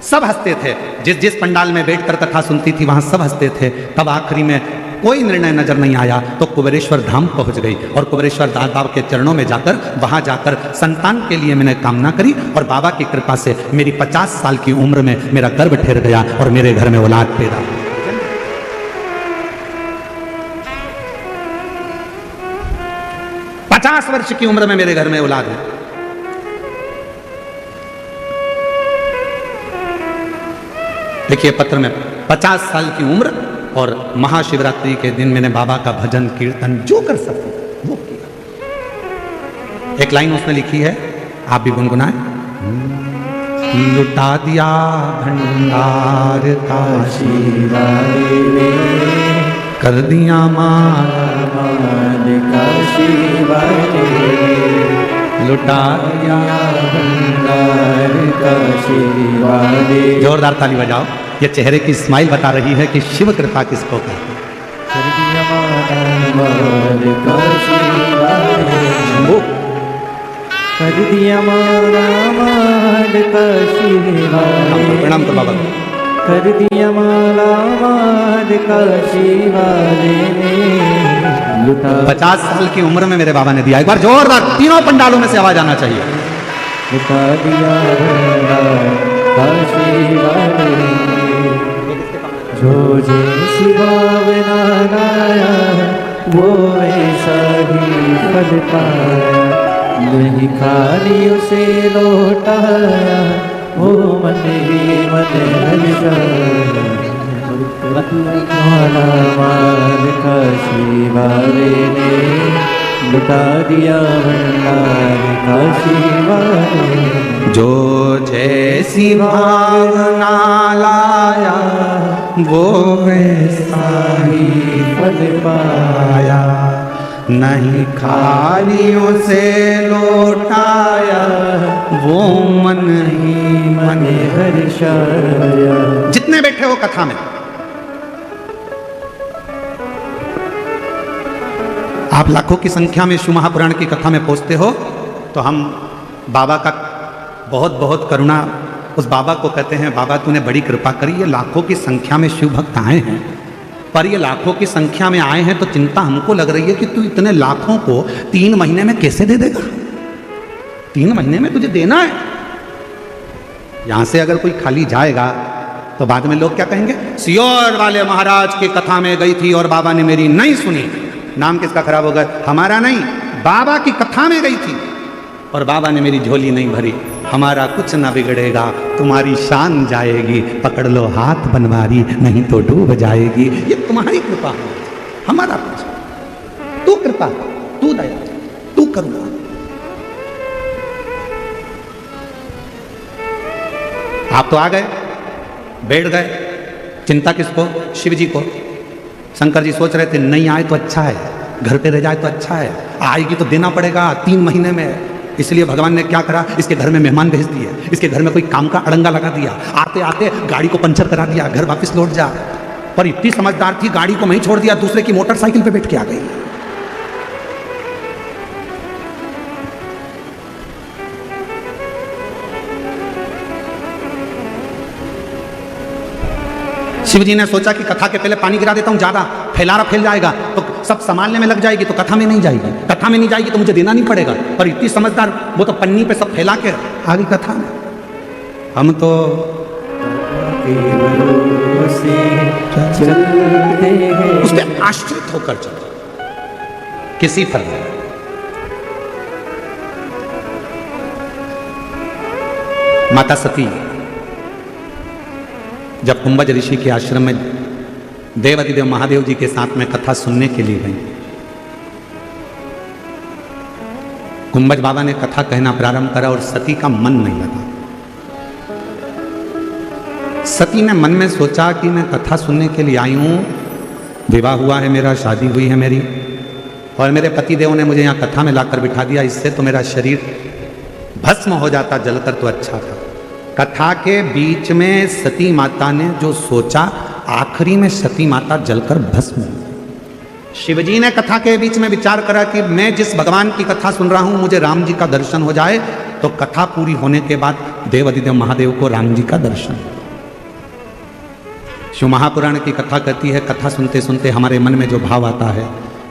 सब हंसते थे, जिस जिस पंडाल में बैठकर कथा सुनती थी वहां सब हंसते थे। तब आखिरी में कोई निर्णय नजर नहीं आया तो कुबेरेश्वर धाम पहुंच गई और कुबेरेश्वर दास बाबा के चरणों में जाकर, वहां जाकर संतान के लिए मैंने कामना करी और बाबा की कृपा से मेरी 50 साल की उम्र में मेरा गर्भ ठहर गया और मेरे घर में औलाद पैदा हुई। 50 वर्ष की उम्र में मेरे घर में औलाद है। देखिए पत्र में 50 साल की उम्र और महाशिवरात्रि के दिन मैंने बाबा का भजन कीर्तन जो कर सकूं वो किया। एक लाइन उसने लिखी है, आप भी गुनगुनाएं। लुटा दिया भंडार काशी वाले ने, कर दिया माल काशी वाले, लुटा दिया भंडार काशी वाले। जोरदार ताली बजाओ, ये चेहरे की स्माइल बता रही है कि शिव कृपा किसको कहते हैं। कर दिया माल काशी वाले, कर दिया माल काशी वाले, प्रणाम तो बाबा, कर दिया माल काशी वाले ने, 50 साल की उम्र में मेरे बाबा ने दिया। एक बार जोरदार तीनों पंडालों में से आवाज आना चाहिए। लुटा दिया काशी वाले, जो जैसी भावना लाया वो ऐसा ही फल पाया, नहीं खाली उसे लौटाया वो मन ही मन हर्षाया। माला माल काशी वाले ने, लुटा दिया भंडार काशी वाले, जो जैसी भावना लाया वो वैसा ही फल पाया, नहीं खाली उसे लौटाया वो मन ही मन हर्षाया। जितने बैठे हो कथा में, आप लाखों की संख्या में शिव महापुराण की कथा में पहुंचते हो, तो हम बाबा का बहुत बहुत करुणा, उस बाबा को कहते हैं बाबा तूने बड़ी कृपा करी, ये लाखों की संख्या में शिव भक्त आए हैं, पर ये लाखों की संख्या में आए हैं तो चिंता हमको लग रही है कि तू इतने लाखों को 3 महीने में कैसे दे देगा। 3 महीने में तुझे देना है। यहां से अगर कोई खाली जाएगा तो बाद में लोग क्या कहेंगे, सियोर वाले महाराज की कथा में गई थी और बाबा ने मेरी नहीं सुनी। नाम किसका खराब होगा, हमारा नहीं, बाबा की कथा में गई थी और बाबा ने मेरी झोली नहीं भरी। हमारा कुछ ना बिगड़ेगा, तुम्हारी शान जाएगी, पकड़ लो हाथ बनवारी नहीं तो डूब जाएगी। ये तुम्हारी कृपा है, हमारा कुछ, तू कृपा, तू दया, तू करुणा। आप तो आ गए, बैठ गए, चिंता किसको, शिव जी को। शंकर जी सोच रहे थे नहीं आए तो अच्छा है, घर पे रह जाए तो अच्छा है, आएगी तो देना पड़ेगा 3 महीने में। इसलिए भगवान ने क्या करा, इसके घर में मेहमान भेज दिए, इसके घर में कोई काम का अड़ंगा लगा दिया, आते आते गाड़ी को पंचर करा दिया, घर वापस लौट जा। पर इतनी समझदार थी, गाड़ी को वहीं छोड़ दिया, दूसरे की मोटरसाइकिल पे बैठ के आ गई। शिवजी ने सोचा कि कथा के पहले पानी गिरा देता हूं, ज्यादा फैल जाएगा तो सब संभालने में लग जाएगी, तो कथा में नहीं जाएगी, कथा में नहीं जाएगी तो मुझे देना नहीं पड़ेगा। पर इतनी समझदार, वो तो पन्नी पे सब फैला के आ गई कथा में। हम तो उस पर आश्रित होकर चलते किसी पर नहीं। माता सती जब कुंभज ऋषि के आश्रम में देवाधिदेव महादेव जी के साथ में कथा सुनने के लिए गई, कुंभज बाबा ने कथा कहना प्रारंभ करा और सती का मन नहीं लगा। सती ने मन में सोचा कि मैं कथा सुनने के लिए आई हूं, विवाह हुआ है मेरा, शादी हुई है मेरी, और मेरे पति देव ने मुझे यहाँ कथा में लाकर बिठा दिया, इससे तो मेरा शरीर भस्म हो जाता जलकर तो अच्छा था। कथा के बीच में सती माता ने जो सोचा, आखिरी में सती माता जलकर भस्म हो गई। शिवजी ने कथा के बीच में विचार करा कि मैं जिस भगवान की कथा सुन रहा हूं, मुझे राम जी का दर्शन हो जाए, तो कथा पूरी होने के बाद देवाधिदेव महादेव को राम जी का दर्शन। शिव महापुराण की कथा कहती है, कथा सुनते सुनते हमारे मन में जो भाव आता है,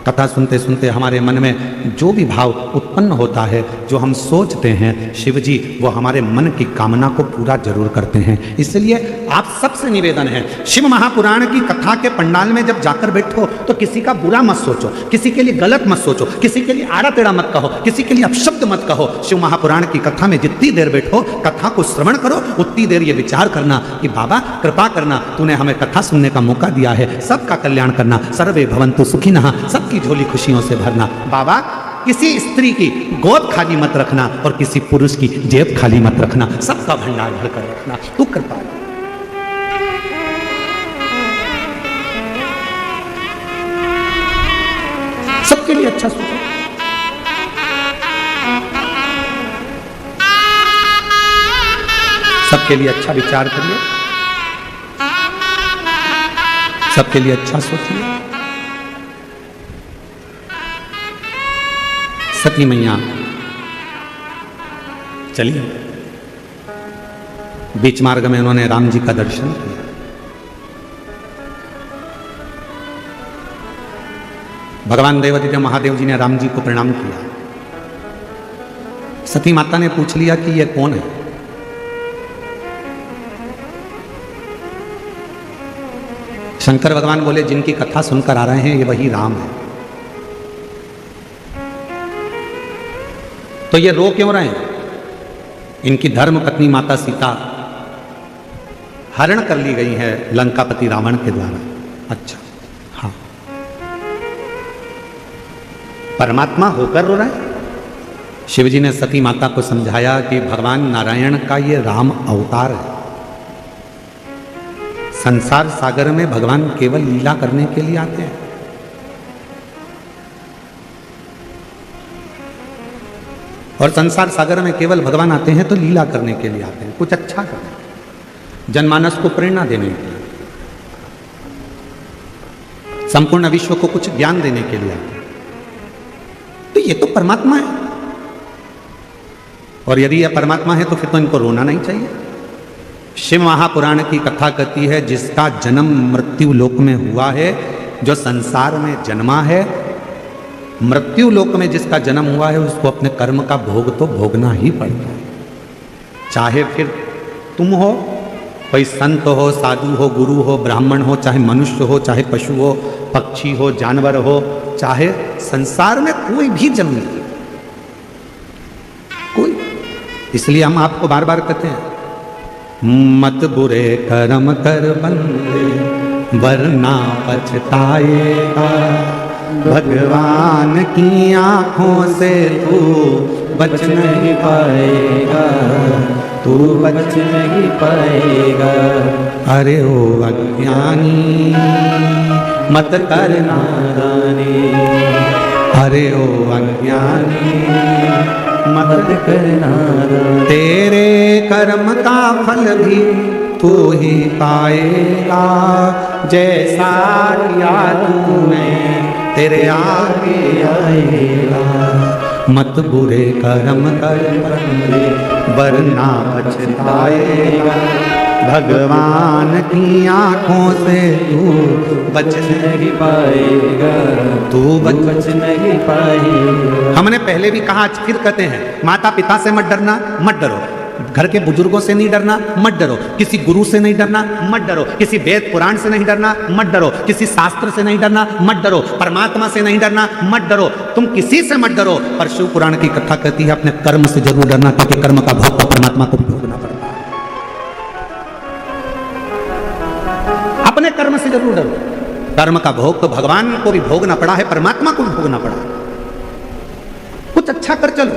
कथा सुनते सुनते हमारे मन में जो भी भाव उत्पन्न होता है, जो हम सोचते हैं, शिव जी वो हमारे मन की कामना को पूरा जरूर करते हैं। इसलिए आप सबसे निवेदन है, शिव महापुराण की कथा के पंडाल में जब जाकर बैठो तो किसी का बुरा मत सोचो, किसी के लिए गलत मत सोचो, किसी के लिए आड़ा टेढ़ा मत कहो, किसी के लिए अपशब्द मत कहो। शिव महापुराण की कथा में जितनी देर बैठो, कथा को श्रवण करो, उतनी देर ये विचार करना कि बाबा कृपा करना, तूने हमें कथा सुनने का मौका दिया है, सबका कल्याण करना, सर्वे भवन्तु सुखिनः, सब की झोली खुशियों से भरना। बाबा किसी स्त्री की गोद खाली मत रखना और किसी पुरुष की जेब खाली मत रखना, सबका भंडार भरकर रखना, तू कृपा। सबके लिए अच्छा सोचो, सबके लिए अच्छा विचार करिए, सबके लिए अच्छा सोचिए। सती मैया चलिए, बीच मार्ग में उन्होंने राम जी का दर्शन किया। भगवान देवाधिदेव महादेव जी ने राम जी को प्रणाम किया। सती माता ने पूछ लिया कि ये कौन है। शंकर भगवान बोले, जिनकी कथा सुनकर आ रहे हैं ये वही राम है। तो ये रो क्यों रहे हैं? इनकी धर्म पत्नी माता सीता हरण कर ली गई है लंकापति रावण के द्वारा। अच्छा, हाँ, परमात्मा होकर रो रहे हैं। शिवजी ने सती माता को समझाया कि भगवान नारायण का ये राम अवतार है। संसार सागर में भगवान केवल लीला करने के लिए आते हैं। और संसार सागर में केवल भगवान आते हैं तो लीला करने के लिए आते हैं, कुछ अच्छा करने के लिए, जनमानस को प्रेरणा देने के लिए, संपूर्ण विश्व को कुछ ज्ञान देने के लिए आते हैं। तो ये तो परमात्मा है, और यदि यह परमात्मा है तो फिर तो इनको रोना नहीं चाहिए। शिव महापुराण की कथा कहती है, जिसका जन्म मृत्यु लोक में हुआ है, जो संसार में जन्मा है, मृत्यु लोक में जिसका जन्म हुआ है, उसको अपने कर्म का भोग तो भोगना ही पड़ता है। चाहे फिर तुम हो, कोई संत हो, साधु हो, गुरु हो, ब्राह्मण हो, चाहे मनुष्य हो, चाहे पशु हो, पक्षी हो, जानवर हो, चाहे संसार में कोई भी जन्म ले, कोई। इसलिए हम आपको बार बार कहते हैं, मत बुरे कर्म कर बंदे, वरना पछताएगा। भगवान की आंखों से तू बच नहीं पाएगा, तू बच नहीं पाएगा। अरे ओ अज्ञानी मत कर नादानी, अरे ओ अज्ञानी मत कर नादानी। तेरे कर्म का फल भी तू ही पाएगा, जैसा किया तूने तेरे आगे आएगा। मत बुरे कर्म कर बंदे, वरना पछताएगा। भगवान की आंखों से तू बच नहीं पाएगा, तू बच नहीं पाएगा। हमने पहले भी कहा, आज फिर कहते हैं, माता पिता से मत डरना, मत डरो। घर के बुजुर्गों से नहीं डरना, मत डरो। किसी गुरु से नहीं डरना, मत डरो। किसी वेद पुराण से नहीं डरना, मत डरो। किसी शास्त्र से नहीं डरना, मत डरो। परमात्मा से नहीं डरना, मत डरो। तुम किसी से मत डरो, पर शिव पुराण की कथा कहती है अपने कर्म से जरूर डरना, क्योंकि कर्म का भोग तो परमात्मा को भी भोगना पड़ता है। कर्म से जरूर डरो। कर्म का भोग तो भगवान को भी भोगना पड़ा है, परमात्मा को भी भोगना पड़ा। कुछ अच्छा कर चलो।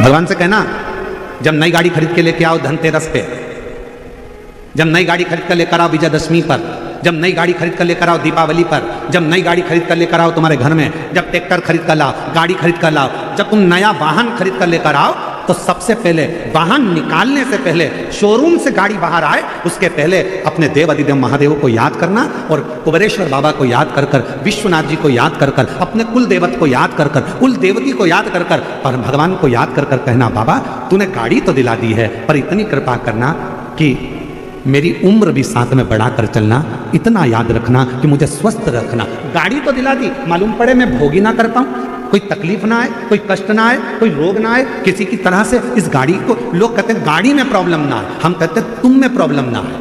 भगवान से कहना, जब नई गाड़ी खरीद के लेके आओ धनतेरस पे, जब नई गाड़ी खरीद कर लेकर आओ विजयदशमी पर, जब नई गाड़ी खरीद कर लेकर आओ दीपावली पर, जब नई गाड़ी खरीद कर लेकर आओ तुम्हारे घर में, जब ट्रैक्टर खरीद कर लाओ, गाड़ी खरीद कर लाओ, जब तुम नया वाहन खरीद कर लेकर आओ, तो सबसे पहले वाहन निकालने से पहले, शोरूम से गाड़ी बाहर आए उसके पहले अपने देव अधिदेव महादेव को याद करना और कुबेरेश्वर बाबा को याद कर कर, विश्वनाथ जी को याद कर कर, अपने कुल देवत को याद कर कर, कुल देवती को याद कर कर और भगवान को याद कर कर कहना, बाबा तूने गाड़ी तो दिला दी है पर इतनी कृपा करना कि मेरी उम्र भी साथ में बढ़ा कर चलना, इतना याद रखना कि मुझे स्वस्थ रखना। गाड़ी तो दिला दी, मालूम पड़े मैं भोगी ना कर पाऊं, कोई तकलीफ ना आए, कोई कष्ट ना आए, कोई रोग ना आए, किसी की तरह से इस गाड़ी को, लोग कहते हैं गाड़ी में प्रॉब्लम ना आए, हम कहते हैं तुम में प्रॉब्लम ना आए।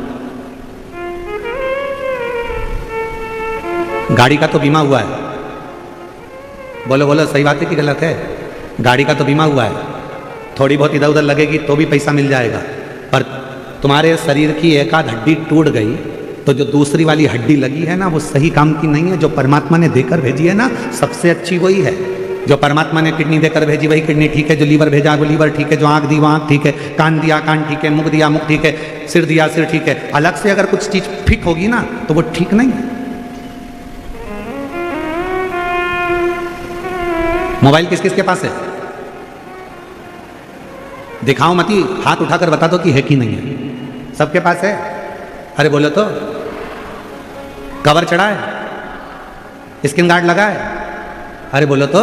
गाड़ी का तो बीमा हुआ है, बोलो बोलो सही बात है कि गलत है? गाड़ी का तो बीमा हुआ है, थोड़ी बहुत इधर उधर लगेगी तो भी पैसा मिल जाएगा, पर तुम्हारे शरीर की एक आध हड्डी टूट गई तो जो दूसरी वाली हड्डी लगी है ना, वो सही काम की नहीं है। जो परमात्मा ने देकर भेजी है ना, सबसे अच्छी वही है। जो परमात्मा ने किडनी देकर भेजी वही किडनी ठीक है, जो लीवर भेजा वो लीवर ठीक है, जो आंख दी वो आंख ठीक है, कान दिया कान ठीक है, मुख दिया मुख ठीक है, सिर दिया सिर ठीक है। अलग से अगर कुछ चीज फिट होगी ना तो वो ठीक नहीं है। मोबाइल किस किस के पास है? दिखाओ मत ही, हाथ उठाकर बता दो कि है कि नहीं है। सबके पास है? अरे बोलो तो। कवर चढ़ा है? स्क्रीन गार्ड लगा है? अरे बोलो तो।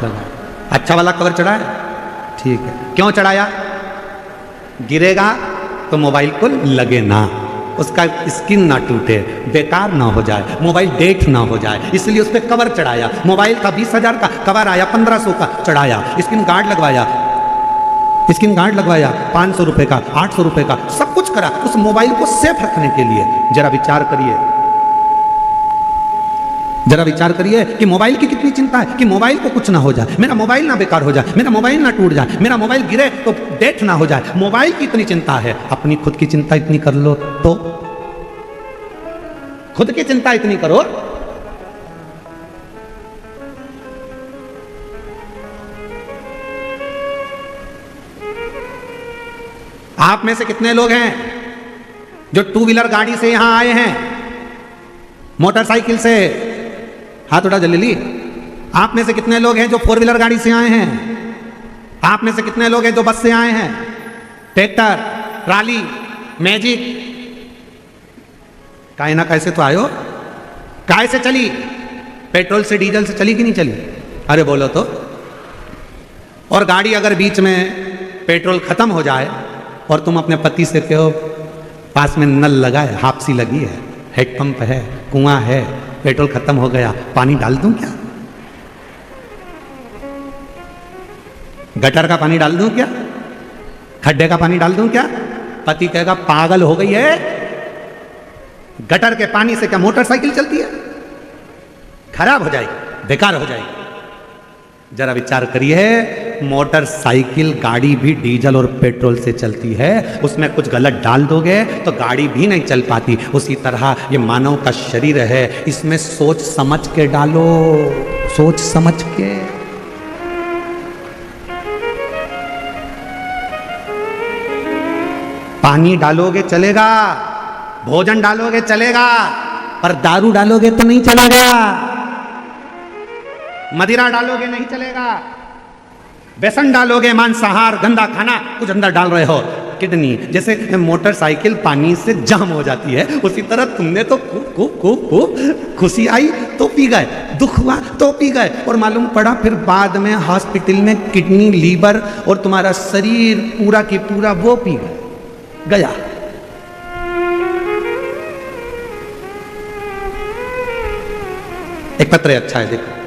लगा। अच्छा वाला कवर चढ़ा है? ठीक है। क्यों चढ़ाया? गिरेगा तो मोबाइल को लगे ना, उसका स्क्रीन ना टूटे, बेकार ना हो जाए, मोबाइल डेट ना हो जाए, इसलिए उस पर कवर चढ़ाया। मोबाइल का 20,000 का कवर आया, 1500 का चढ़ाया, स्क्रीन गार्ड लगवाया, स्क्रीन गार्ड लगवाया 500 रुपए का, 800 रुपए का, सब कुछ करा उस मोबाइल को सेफ रखने के लिए। जरा विचार करिए, जरा विचार करिए कि मोबाइल की कितनी चिंता है कि मोबाइल को कुछ ना हो जाए, मेरा मोबाइल ना बेकार हो जाए, मेरा मोबाइल ना टूट जाए, मेरा मोबाइल गिरे तो डेट ना हो जाए। मोबाइल की इतनी चिंता है, अपनी खुद की चिंता इतनी कर लो तो। खुद की चिंता इतनी करो। आप में से कितने लोग हैं जो टू व्हीलर गाड़ी से यहां आए हैं, मोटरसाइकिल से? हाथ उठा जल्दी। आप में से कितने लोग हैं जो फोर व्हीलर गाड़ी से आए हैं? आप में से कितने लोग हैं जो बस से आए हैं, ट्रैक्टर, ट्राली, मैजिक? काहे ना कैसे तो आयो। काहे से चली? पेट्रोल से, डीजल से चली कि नहीं चली? अरे बोलो तो। और गाड़ी अगर बीच में पेट्रोल खत्म हो जाए और तुम अपने पति से कहो पास में नल लगा है, हापसी लगी है, हैंडपंप है, कुआं है, पेट्रोल खत्म हो गया, पानी डाल दूं क्या? गटर का पानी डाल दूं क्या? खड्डे का पानी डाल दूं क्या? पति कहेगा पागल हो गई है, गटर के पानी से क्या मोटरसाइकिल चलती है? खराब हो जाएगी, बेकार हो जाएगी। जरा विचार करिए, मोटरसाइकिल गाड़ी भी डीजल और पेट्रोल से चलती है, उसमें कुछ गलत डाल दोगे तो गाड़ी भी नहीं चल पाती। उसी तरह ये मानव का शरीर है, इसमें सोच समझ के डालो, सोच समझ के। पानी डालोगे चलेगा, भोजन डालोगे चलेगा, पर दारू डालोगे तो नहीं चलेगा, मदिरा डालोगे नहीं चलेगा, बेसन डालोगे, मांसाहार गंदा खाना कुछ अंदर डाल रहे हो, किडनी। जैसे मोटरसाइकिल पानी से जाम हो जाती है, उसी तरह तुमने तो खूब खुशी आई तो पी गए, दुख हुआ तो पी गए, और मालूम पड़ा फिर बाद में हॉस्पिटल में किडनी, लीवर और तुम्हारा शरीर पूरा की पूरा वो पी गया। एक पत्र अच्छा है, देखो।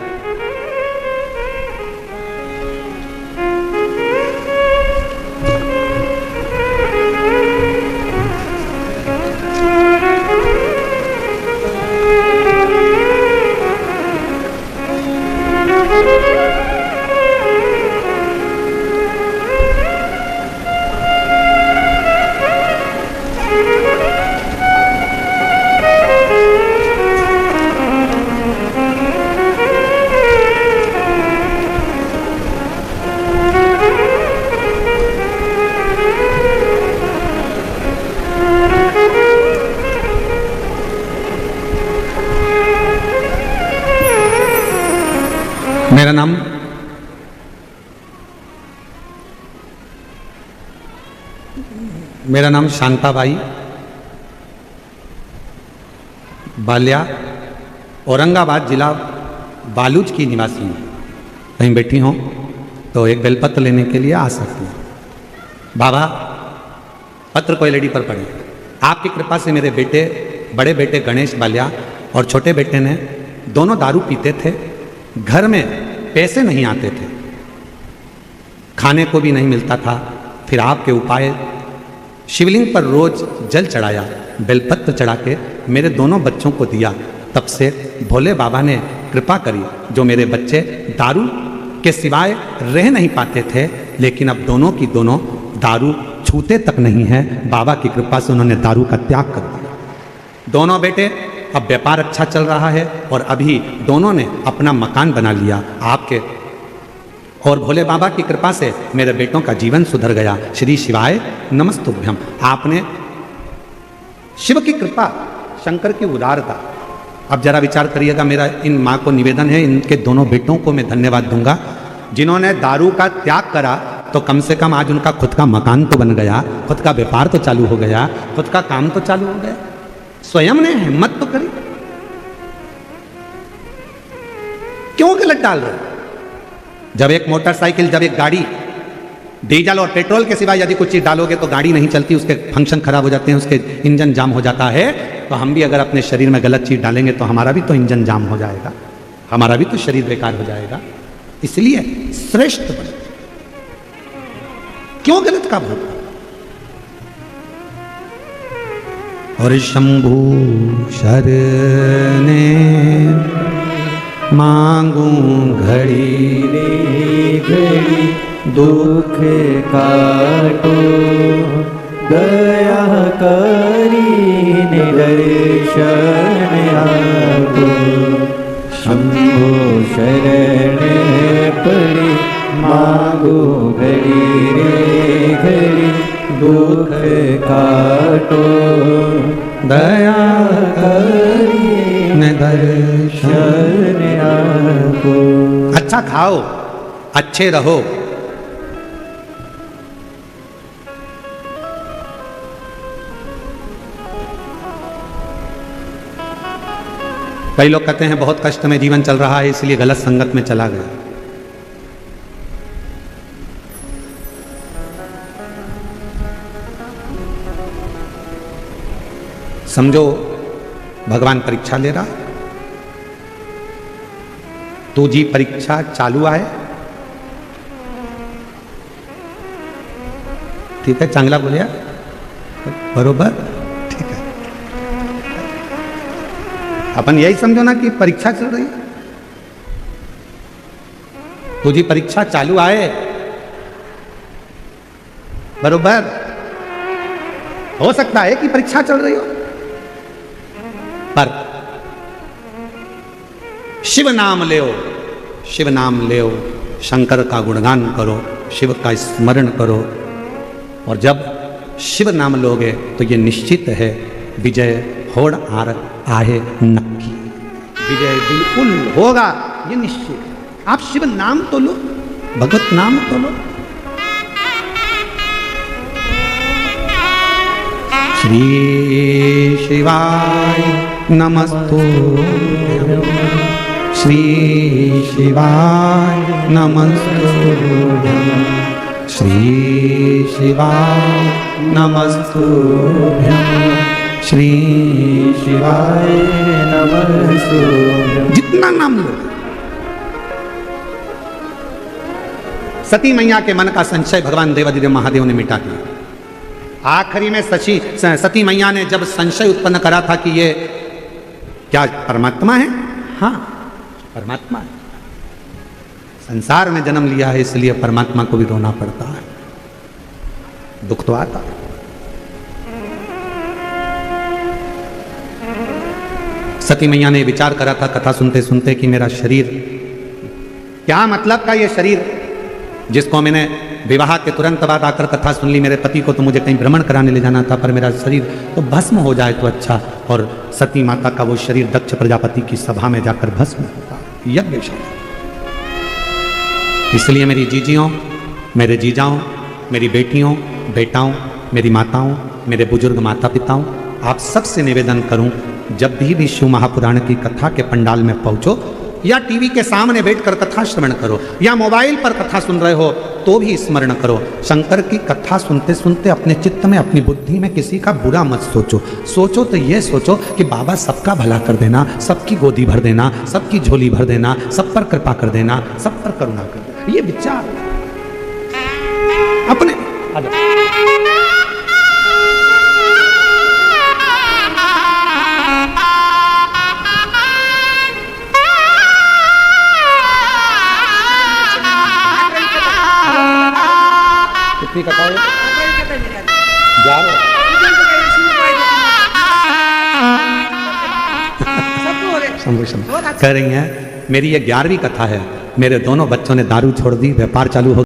मेरा नाम शांताबाई बाल्या, औरंगाबाद जिला बालूच की निवासी हूँ। कहीं बैठी हों तो एक बेलपत्र लेने के लिए आ सकती हूँ। बाबा, पत्र कोई लेडी पर पढ़े। आपकी कृपा से मेरे बेटे, बड़े बेटे गणेश बाल्या और छोटे बेटे ने दोनों दारू पीते थे। घर में पैसे नहीं आते थे, खाने को भी नहीं मिलता था। फिर आपके उपाय, शिवलिंग पर रोज जल चढ़ाया, बेलपत्र चढ़ा के मेरे दोनों बच्चों को दिया। तब से भोले बाबा ने कृपा करी, जो मेरे बच्चे दारू के सिवाय रह नहीं पाते थे, लेकिन अब दोनों की दोनों दारू छूते तक नहीं है। बाबा की कृपा से उन्होंने दारू का त्याग कर दिया। दोनों बेटे, अब व्यापार अच्छा चल रहा है और अभी दोनों ने अपना मकान बना लिया। आपके और भोले बाबा की कृपा से मेरे बेटों का जीवन सुधर गया। श्री शिवाय नमस्तुभ्यम। आपने शिव की कृपा, शंकर की उदारता। अब जरा विचार करिएगा, मेरा इन माँ को निवेदन है, इनके दोनों बेटों को मैं धन्यवाद दूंगा जिन्होंने दारू का त्याग करा। तो कम से कम आज उनका खुद का मकान तो बन गया, खुद का व्यापार तो चालू हो गया, खुद का काम तो चालू हो गया। स्वयं ने हिम्मत तो करी। क्यों गलत डाल रहे? जब एक मोटरसाइकिल, जब एक गाड़ी डीजल और पेट्रोल के सिवाय यदि कुछ चीज डालोगे तो गाड़ी नहीं चलती, उसके फंक्शन खराब हो जाते हैं, उसके इंजन जाम हो जाता है। तो हम भी अगर अपने शरीर में गलत चीज डालेंगे तो हमारा भी तो इंजन जाम हो जाएगा, हमारा भी तो शरीर बेकार हो जाएगा। इसलिए श्रेष्ठ बने। क्यों गलत का भोग? और शंभु शरणे मांगू घड़ी रे घड़ी दुख काटो, दया करी निदर्शन आपो। शंभो शरण पड़ी मांगो घड़ी रे घड़ी दुख काटो, दया करी दर्शन आपो। अच्छा खाओ, अच्छे रहो। कई लोग कहते हैं बहुत कष्ट में जीवन चल रहा है, इसलिए गलत संगत में चला गया। समझो भगवान परीक्षा ले रहा, तो जी परीक्षा चालू आहे। ठीक है, चांगला बोलिया, बरोबर, ठीक है। अपन यही समझो ना कि परीक्षा चल रही है, तुझी परीक्षा चालू आहे, बरोबर। हो सकता है कि परीक्षा चल रही हो, पर शिव नाम लेओ, शिव नाम लेओ, शंकर का गुणगान करो, शिव का स्मरण करो। और जब शिव नाम लोगे तो ये निश्चित है विजय होड़ आर आहे नक्की। विजय बिल्कुल होगा, ये निश्चित। आप शिव नाम तो लो, भगवत नाम तो लो। श्री शिवाय नमस्तुभ्यं, श्री शिवाय नमस्तुभ्यं, श्री शिवाय नमस्तुभ्यं, श्री शिवाय नमस्तुभ्यं। जितना नाम लो। सती मैया के मन का संशय भगवान देवाधिदेव महादेव ने मिटा दिया। आखिरी में सती मैया ने जब संशय उत्पन्न करा था कि ये क्या परमात्मा है? हाँ, परमात्मा है। संसार में जन्म लिया है, इसलिए परमात्मा को भी रोना पड़ता है, दुख तो आता है। सती मैया ने विचार करा था कथा सुनते सुनते कि मेरा शरीर, क्या मतलब का ये शरीर जिसको मैंने विवाह के तुरंत बाद आकर कथा सुन ली, मेरे पति को तो मुझे कहीं भ्रमण कराने ले जाना था, पर मेरा शरीर तो भस्म हो जाए तो अच्छा। और सती माता का वो शरीर दक्ष प्रजापति की सभा में जाकर भस्म होता, यज्ञशाला। इसलिए मेरी जीजियों, मेरे जीजाओं, मेरी बेटियों, बेटाओं, मेरी माताओं, मेरे बुजुर्ग माता पिताओं, आप सबसे निवेदन करूं, जब भी शिव महापुराण की कथा के पंडाल में पहुंचो, या टीवी के सामने बैठकर कथा श्रवण करो, या मोबाइल पर कथा सुन रहे हो तो भी स्मरण करो, शंकर की कथा सुनते सुनते अपने चित्त में, अपनी बुद्धि में किसी का बुरा मत सोचो। सोचो तो ये सोचो कि बाबा सबका भला कर देना, सबकी गोदी भर देना, सबकी झोली भर देना, सब पर कृपा कर देना, सब पर करुणा कर देना। ये विचार अपने कितनी कथा है? 11 कह रही हैं। मेरी ये 11वीं कथा है। मेरे दोनों बच्चों ने दारू छोड़ दी, व्यापार चालू हो